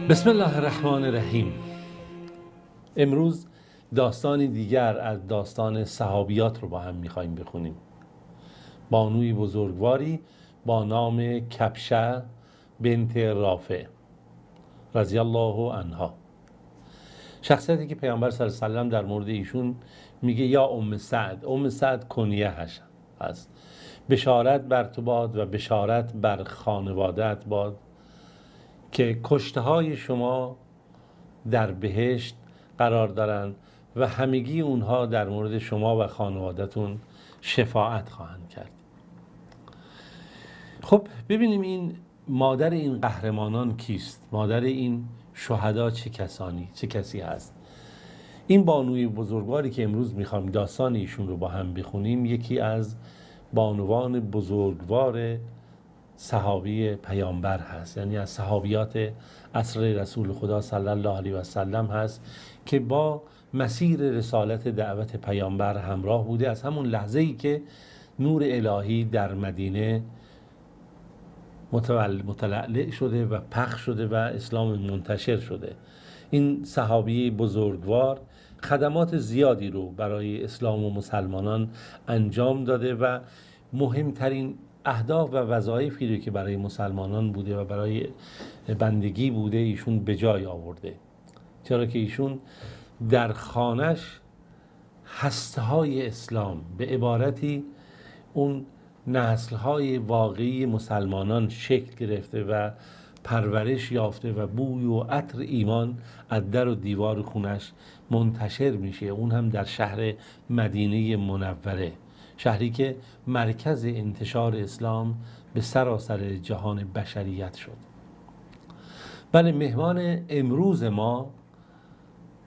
بسم الله الرحمن الرحیم. امروز داستانی دیگر از داستان صحابیات رو با هم میخواییم بخونیم. بانوی بزرگواری با نام کبشه بنت رافع رضی الله عنها، شخصیتی که پیامبر صلی الله علیه و سلم در مورد ایشون میگه یا ام سعد. ام سعد کنیه هست. بشارت بر تو باد و بشارت بر خانواده‌ات باد که کشته های شما در بهشت قرار دارند و همگی اونها در مورد شما و خانواده‌تون شفاعت خواهند کرد. خب ببینیم این مادر این قهرمانان کیست؟ مادر این شهدا چه کسی هست؟ این بانوی بزرگواری که امروز میخوام داستان ایشون رو با هم بخونیم، یکی از بانوان بزرگوار صحابی پیامبر هست، یعنی از صحابیات عصر رسول خدا صلی الله علیه و سلم هست که با مسیر رسالت دعوت پیامبر همراه بوده از همون لحظه‌ای که نور الهی در مدینه متلألع شده و پخش شده و اسلام منتشر شده. این صحابی بزرگوار خدمات زیادی رو برای اسلام و مسلمانان انجام داده و مهمترین اهداف و وظایفی رو که برای مسلمانان بوده و برای بندگی بوده ایشون به جای آورده، چرا که ایشون در خانش هسته‌های اسلام به عبارتی اون نسل‌های واقعی مسلمانان شکل گرفته و پرورش یافته و بوی و عطر ایمان از در و دیوار خونش منتشر میشه، اون هم در شهر مدینه منوره، شهری که مرکز انتشار اسلام به سراسر جهان بشریت شد. بله، مهمان امروز ما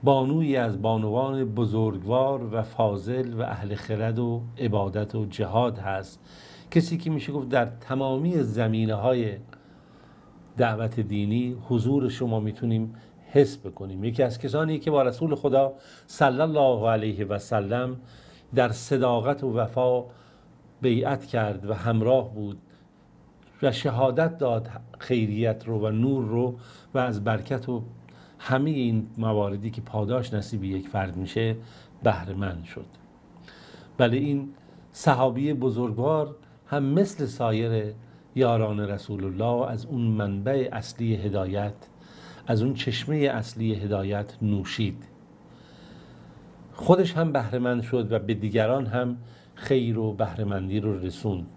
بانویی از بانوان بزرگوار و فاضل و اهل خرد و عبادت و جهاد هست، کسی که میشه گفت در تمامی زمینه‌های دعوت دینی حضور شما میتونیم حس بکنیم. یکی از کسانی که با رسول خدا صلی الله علیه و سلم در صداقت و وفا بیعت کرد و همراه بود و شهادت داد خیریت رو و نور رو و از برکت و همه این مواردی که پاداش نصیب یک فرد میشه بهره مند شد. بله، این صحابی بزرگوار هم مثل سایر یاران رسول الله از اون منبع اصلی هدایت، از اون چشمه اصلی هدایت نوشید، خودش هم بهره‌مند شد و به دیگران هم خیر و بهره‌مندی رو رسوند.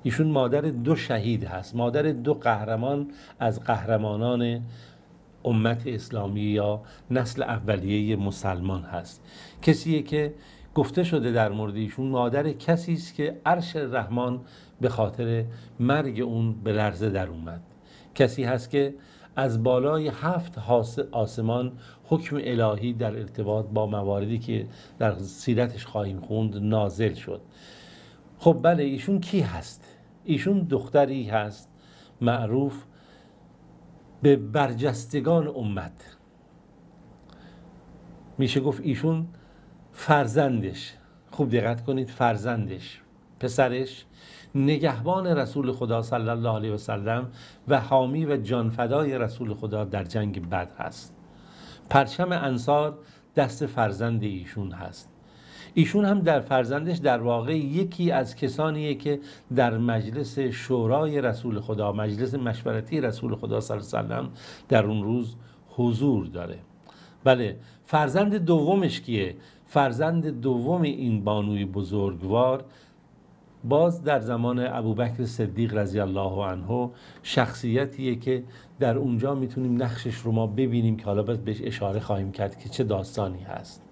ایشون مادر دو شهید هست، مادر دو قهرمان از قهرمانان امت اسلامی یا نسل اولیه مسلمان هست. کسیه که گفته شده در مورد ایشون مادر کسی است که عرش رحمان به خاطر مرگ اون به لرزه در اومد. کسی هست که از بالای 7 آسمان حکم الهی در ارتباط با مواردی که در سیرتش خواهیم خوند نازل شد. خب بله، ایشون کی هست؟ ایشون دختری هست معروف به برجستگان امت. میشه گفت ایشون فرزندش، خوب دقت کنید، فرزندش، پسرش نگهبان رسول خدا صلی الله علیه و سلم و حامی و جانفدای رسول خدا در جنگ بدر هست. پرچم انصار دست فرزند ایشون هست. ایشون هم در فرزندش در واقع یکی از کسانیه که در مجلس شورای رسول خدا، مجلس مشورتی رسول خدا صلی الله علیه و سلم در اون روز حضور داره. بله، فرزند دومش کیه؟ فرزند دوم این بانوی بزرگوار باز در زمان ابوبکر صدیق رضی الله عنه شخصیتیه که در اونجا میتونیم نقشش رو ما ببینیم که حالا بهش اشاره خواهیم کرد که چه داستانی هست.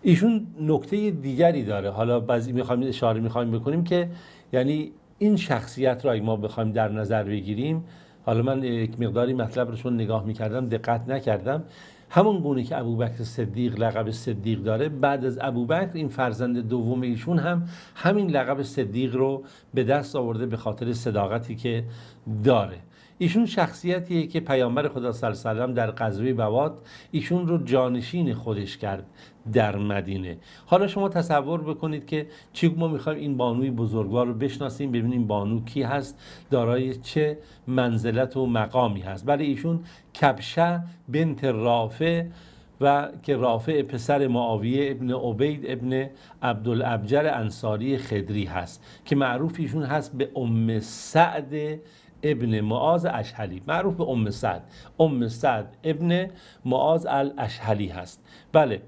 ایشون نکته دیگری داره، حالا بعضی میخوایم بکنیم که یعنی این شخصیت رو اگه ما بخوایم در نظر بگیریم، حالا من یک مقداری مطلب رو چون نگاه میکردم دقت نکردم، همون گونه که ابوبکر صدیق لقب صدیق داره، بعد از ابوبکر این فرزند دوم ایشون هم همین لقب صدیق رو به دست آورده به خاطر صداقتی که داره. ایشون شخصیتیه که پیامبر خدا صلی الله علیه و سلم در غزوه بواد ایشون رو جانشین خودش کرد در مدینه. حالا شما تصور بکنید که چی ما میخوایم این بانوی بزرگوار رو بشناسیم، ببینیم بانو کی هست، دارای چه منزلت و مقامی هست. بله ایشون کبشه بنت رافع و که رافع پسر معاویه ابن عبید ابن عبدالابجر انصاری خدری هست که معروف ایشون هست به ام سعد ابن معاذ اشهلی، معروف به ام سعد ابن معاذ الاشهلی هست. بله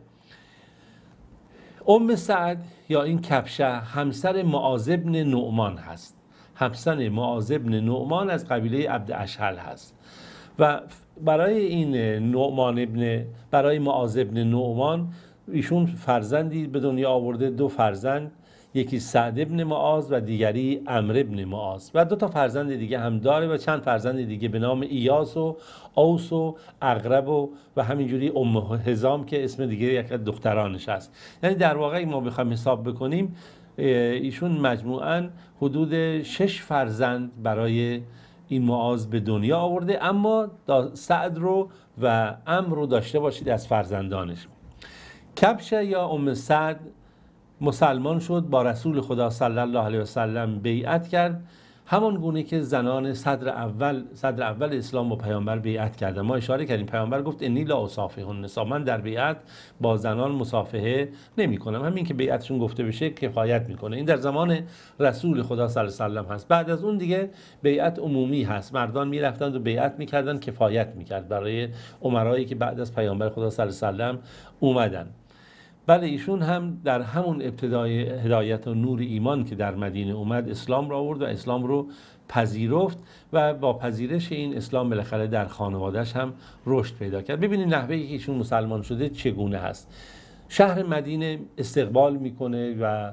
ام سعد یا این کبشه همسر معاذ ابن نعمان هست، همسر معاذ ابن نعمان از قبیله عبد اشهل هست و برای این برای معاذ ابن نعمان ایشون فرزندی به دنیا آورده، 2 فرزند، یکی سعد ابن معاذ و دیگری عمرو ابن معاذ و 2 تا فرزند دیگه هم داره و چند فرزند دیگه به نام ایاس و اوس و اغرب و همینجوری ام حزام که اسم دیگه یک دخترانش هست. یعنی در واقع ما بخوایم حساب بکنیم ایشون مجموعاً حدود 6 فرزند برای این معاذ به دنیا آورده، اما سعد رو و عمرو رو داشته باشید از فرزندانش. کبشه یا ام سعد مسلمان شد، با رسول خدا صلی الله علیه و سلم بیعت کرد، همان گونه که زنان صدر اول اسلام با پیامبر بیعت کردن. ما اشاره کردیم پیامبر گفت انی لا اصافح النساء، من در بیعت با زنان مصافحه نمی کنم، همین که بیعتشون گفته بشه کفایت میکنه. این در زمان رسول خدا صلی الله علیه و سلم هست. بعد از اون دیگه بیعت عمومی هست، مردان میرفتند و بیعت میکردن، کفایت میکرد برای امرایی که بعد از پیامبر خدا صلی الله علیه و سلم اومدن. بله ایشون هم در همون ابتدای هدایت و نور ایمان که در مدینه اومد اسلام را آورد و اسلام رو پذیرفت و با پذیرش این اسلام بالاخره در خانواده‌اش هم رشد پیدا کرد. ببینید نحوهی که ایشون مسلمان شده چگونه هست. شهر مدینه استقبال میکنه و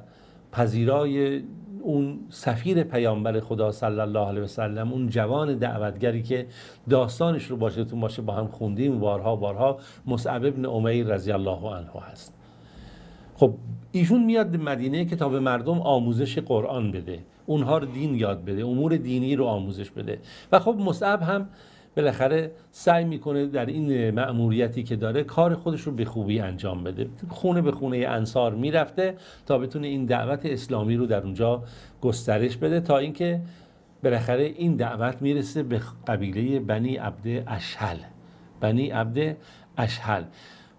پذیرای اون سفیر پیامبر خدا صلی الله علیه و سلم، اون جوان دعوتگری که داستانش رو باشه با هم خوندیم بارها، مصعب ابن عمیر رضی الله عنه هست. خب ایشون میاد به مدینه که تا به مردم آموزش قرآن بده، اونها رو دین یاد بده، امور دینی رو آموزش بده و خب مصعب هم بالاخره سعی میکنه در این مأموریتی که داره کار خودش رو به خوبی انجام بده. خونه به خونه انصار میرفته تا بتونه این دعوت اسلامی رو در اونجا گسترش بده تا اینکه بالاخره این دعوت میرسه به قبیله بنی عبد اشهل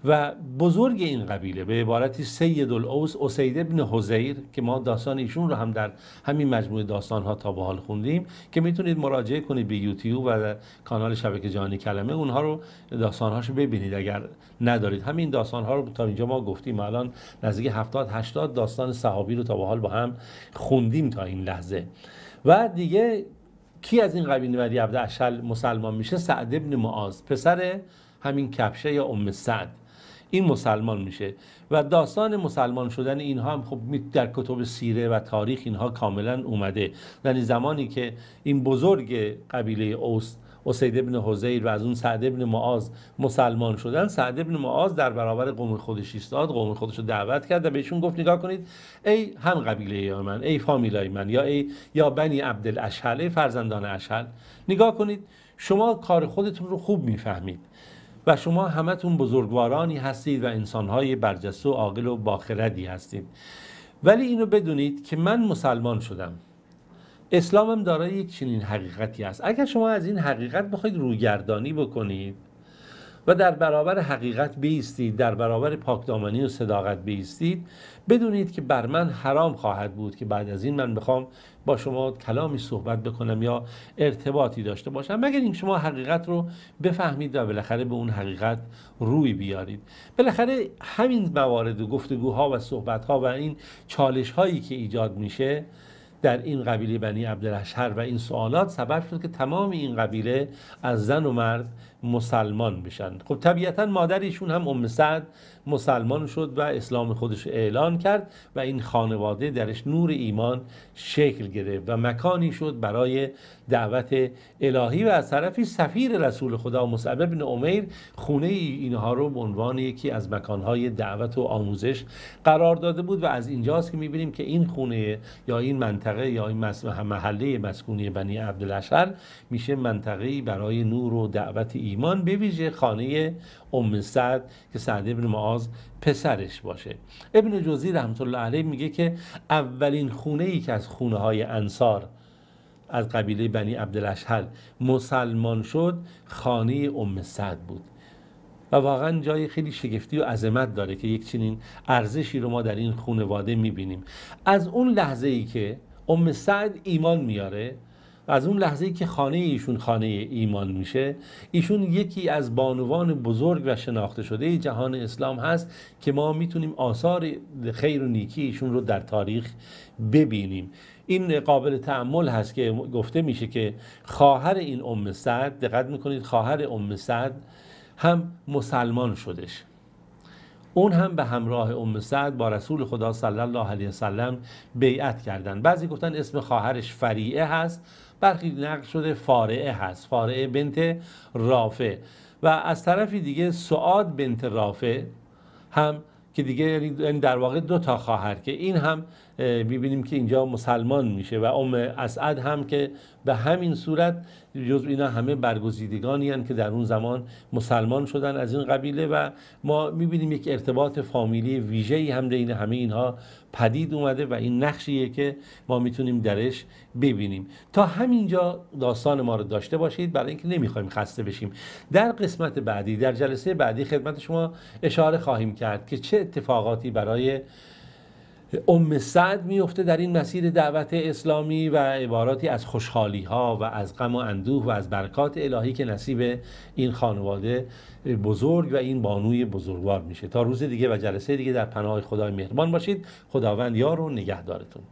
و بزرگ این قبیله به عبارتی سید الاوس اسید ابن حضیر که ما داستان ایشون رو هم در همین مجموعه داستان‌ها تا به حال خوندیم که میتونید مراجعه کنید به یوتیوب و کانال شبکه جهانی کلمه، اونها رو داستان‌هاشو ببینید اگر ندارید. همین داستان‌ها رو تا اینجا ما گفتیم، الان نزدیک 70-80 داستان صحابی رو تا به حال با هم خوندیم تا این لحظه. و دیگه کی از این قبیله بنی عبد اشهل مسلمان میشه؟ سعد ابن معاذ پسر همین کبشه یا ام سعد، این مسلمان میشه و داستان مسلمان شدن اینها هم خب در کتب سیره و تاریخ اینها کاملا اومده. یعنی زمانی که این بزرگ قبیله اوس اسید ابن حضیر و از اون سعد ابن معاذ مسلمان شدن، سعد ابن معاذ در برابر قوم خودش ایستاد، قوم خودش رو دعوت کرد و بهشون گفت نگاه کنید ای هم قبیله من، ای فامیلای من، یا بنی عبدالاشهل، ای فرزندان اشهل، نگاه کنید شما کار خودتون رو خوب میفهمید و شما همتون بزرگوارانی هستید و انسانهای برجسته و عاقل و باخردی هستید، ولی اینو بدونید که من مسلمان شدم. اسلامم دارای یک چنین حقیقتی است. اگر شما از این حقیقت بخواید رویگردانی بکنید و در برابر حقیقت بایستید، در برابر پاکدامنی و صداقت بایستید، بدونید که بر من حرام خواهد بود که بعد از این من بخوام با شما کلامی صحبت بکنم یا ارتباطی داشته باشم، مگر اینکه شما حقیقت رو بفهمید و بالاخره به اون حقیقت روی بیارید. بالاخره همین موارد و گفتگوها و صحبتها و این چالش‌هایی که ایجاد میشه در این قبیله بنی عبدالاشهل و این سوالات سبب شد که تمام این قبیله از زن و مرد مسلمان بشن. خب طبیعتا مادرشون هم ام سعد مسلمان شد و اسلام خودش اعلان کرد و این خانواده درش نور ایمان شکل گرفت و مکانی شد برای دعوت الهی و از طرفی سفیر رسول خدا مصعب بن عمیر خونه اینها رو به عنوان یکی از مکانهای دعوت و آموزش قرار داده بود و از اینجاست که میبینیم که این خونه یا این منطقه منطقه یا این محله مسکونی بنی عبدالاشهل میشه منطقه‌ای برای نور و دعوت ایمان، به ویژه خانه ام سعد که سعد ابن معاذ پسرش باشه. ابن جوزی رحمت الله علیه میگه که اولین خونه‌ای که از خونه‌های انصار از قبیله بنی عبدالاشهل مسلمان شد خانه ام سعد بود و واقعا جای خیلی شگفتی و عظمت داره که یک چنین ارزشی رو ما در این خانواده میبینیم. از اون لحظه ای که ام سعد ایمان میاره و از اون لحظه ای که خانه ایشون خانه ایمان میشه، ایشون یکی از بانوان بزرگ و شناخته شده جهان اسلام هست که ما میتونیم آثار خیر و نیکی ایشون رو در تاریخ ببینیم. این قابل تأمل هست که گفته میشه که خواهر این ام سعد، دقت میکنید، خواهر ام سعد هم مسلمان شدش، اون هم به همراه ام سعد با رسول خدا صلی الله علیه وسلم بیعت کردن. بعضی گفتن اسم خواهرش فریعه هست، برخی نقل شده فارعه هست، فارعه بنت رافع. و از طرفی دیگه سعاد بنت رافع هم که دیگه یعنی در واقع دو تا خواهر که این هم میبینیم که اینجا مسلمان میشه و ام اسعد هم که به همین صورت جزو اینا همه برگزیدگانی هستند که در اون زمان مسلمان شدن از این قبیله و ما میبینیم یک ارتباط فامیلی ویژه‌ای هم بین همه اینها پدید اومده و این نقشیه که ما میتونیم درش ببینیم. تا همینجا داستان ما رو داشته باشید برای اینکه نمیخوایم خسته بشیم. در قسمت بعدی، در جلسه بعدی خدمت شما اشاره خواهیم کرد که چه اتفاقاتی برای ام سعد میفته در این مسیر دعوت اسلامی و عباراتی از خوشحالی ها و از غم و اندوه و از برکات الهی که نصیب این خانواده بزرگ و این بانوی بزرگوار میشه. تا روز دیگه و جلسه دیگه در پناه خدای مهربان باشید. خداوند یار و نگهدارتون.